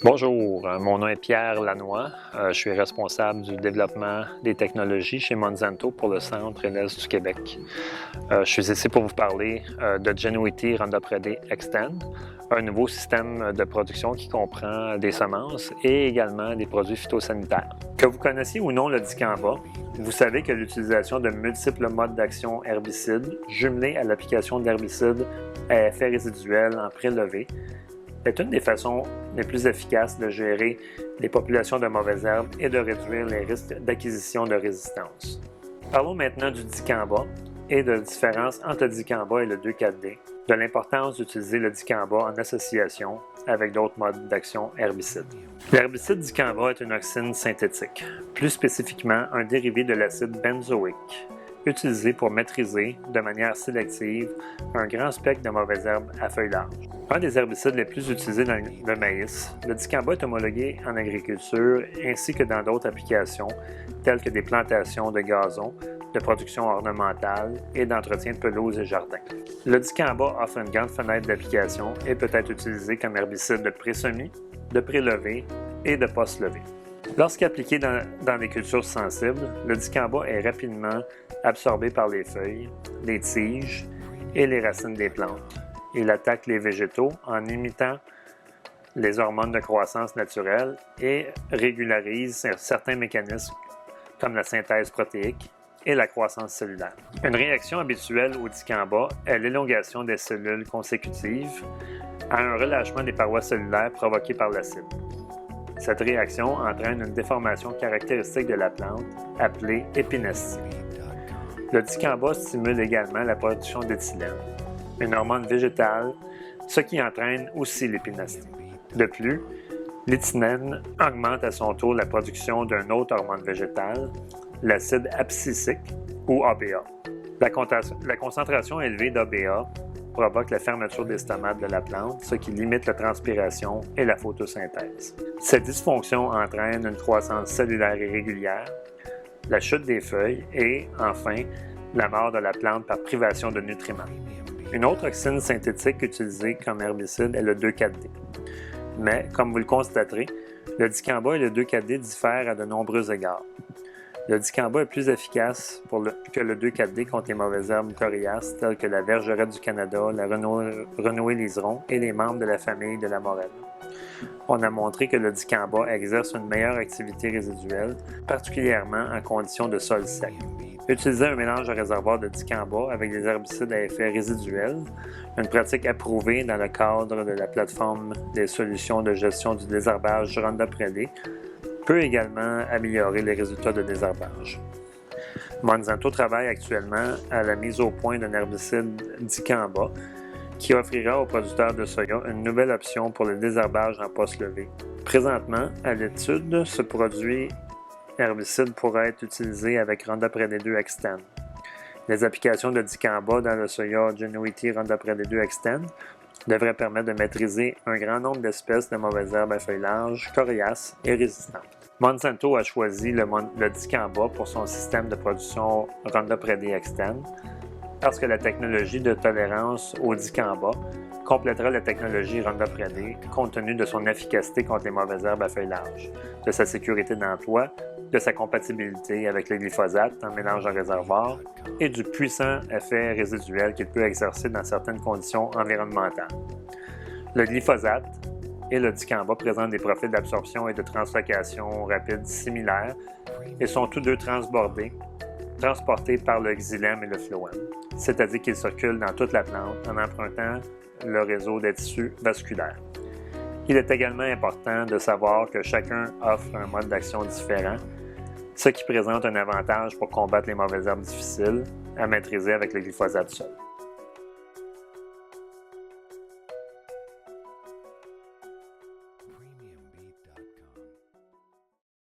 Bonjour, mon nom est Pierre Lanois. Je suis responsable du développement des technologies chez Monsanto pour le centre et l'est du Québec. Je suis ici pour vous parler de Genuity Roundup Ready Xtend, un nouveau système de production qui comprend des semences et également des produits phytosanitaires. Que vous connaissiez ou non le dicamba, vous savez que l'utilisation de multiples modes d'action herbicides, jumelés à l'application d'herbicides à effet résiduel en prélevé, est une des façons les plus efficaces de gérer les populations de mauvaises herbes et de réduire les risques d'acquisition de résistance. Parlons maintenant du dicamba et de la différence entre le dicamba et le 2,4-D, de l'importance d'utiliser le dicamba en association avec d'autres modes d'action herbicides. L'herbicide dicamba est une auxine synthétique, plus spécifiquement un dérivé de l'acide benzoïque, utilisé pour maîtriser de manière sélective un grand spectre de mauvaises herbes à feuilles larges. Un des herbicides les plus utilisés dans le maïs, le dicamba est homologué en agriculture ainsi que dans d'autres applications telles que des plantations de gazon, de production ornementale et d'entretien de pelouses et jardins. Le dicamba offre une grande fenêtre d'application et peut être utilisé comme herbicide de pré-semis, de pré-levé et de post-levé. Lorsqu'appliqué dans des cultures sensibles, le dicamba est rapidement absorbé par les feuilles, les tiges et les racines des plantes. Il attaque les végétaux en imitant les hormones de croissance naturelle et régularise certains mécanismes comme la synthèse protéique et la croissance cellulaire. Une réaction habituelle au dicamba est l'élongation des cellules consécutives à un relâchement des parois cellulaires provoqué par l'acide. Cette réaction entraîne une déformation caractéristique de la plante, appelée épinestie. Le dicamba stimule également la production d'éthylène, une hormone végétale, ce qui entraîne aussi l'épinestie. De plus, l'éthylène augmente à son tour la production d'une autre hormone végétale, l'acide abscisique ou ABA. La concentration élevée d'ABA provoque la fermeture des stomates de la plante, ce qui limite la transpiration et la photosynthèse. Cette dysfonction entraîne une croissance cellulaire irrégulière, la chute des feuilles et, enfin, la mort de la plante par privation de nutriments. Une autre auxine synthétique utilisée comme herbicide est le 2,4-D. Mais, comme vous le constaterez, le dicamba et le 2,4-D diffèrent à de nombreux égards. Le dicamba est plus efficace que le 2,4-D contre les mauvaises herbes coriaces telles que la vergerette du Canada, la renouée liseron et les membres de la famille de la morelle. On a montré que le dicamba exerce une meilleure activité résiduelle, particulièrement en conditions de sol sec. Utiliser un mélange de réservoir de dicamba avec des herbicides à effet résiduel, une pratique approuvée dans le cadre de la plateforme des solutions de gestion du désherbage Roundup Ready, peut également améliorer les résultats de désherbage. Monsanto travaille actuellement à la mise au point d'un herbicide dicamba qui offrira aux producteurs de soya une nouvelle option pour le désherbage en post-levé. Présentement, à l'étude, ce produit herbicide pourrait être utilisé avec Roundup Ready 2 Xtend. Les applications de dicamba dans le soya Genuity Roundup Ready 2 Xtend devrait permettre de maîtriser un grand nombre d'espèces de mauvaises herbes à feuilles larges, coriaces et résistantes. Monsanto a choisi le dicamba pour son système de production Roundup Ready Xtend parce que la technologie de tolérance au dicamba complétera la technologie Roundup Ready compte tenu de son efficacité contre les mauvaises herbes à feuilles larges, de sa sécurité d'emploi, de sa compatibilité avec le glyphosate en mélange en réservoir et du puissant effet résiduel qu'il peut exercer dans certaines conditions environnementales. Le glyphosate et le dicamba présentent des profils d'absorption et de translocation rapide similaires et sont tous deux transportés par le xylème et le phloème, c'est-à-dire qu'ils circulent dans toute la plante en empruntant le réseau des tissus vasculaires. Il est également important de savoir que chacun offre un mode d'action différent, ce qui présente un avantage pour combattre les mauvaises herbes difficiles à maîtriser avec le glyphosate seul.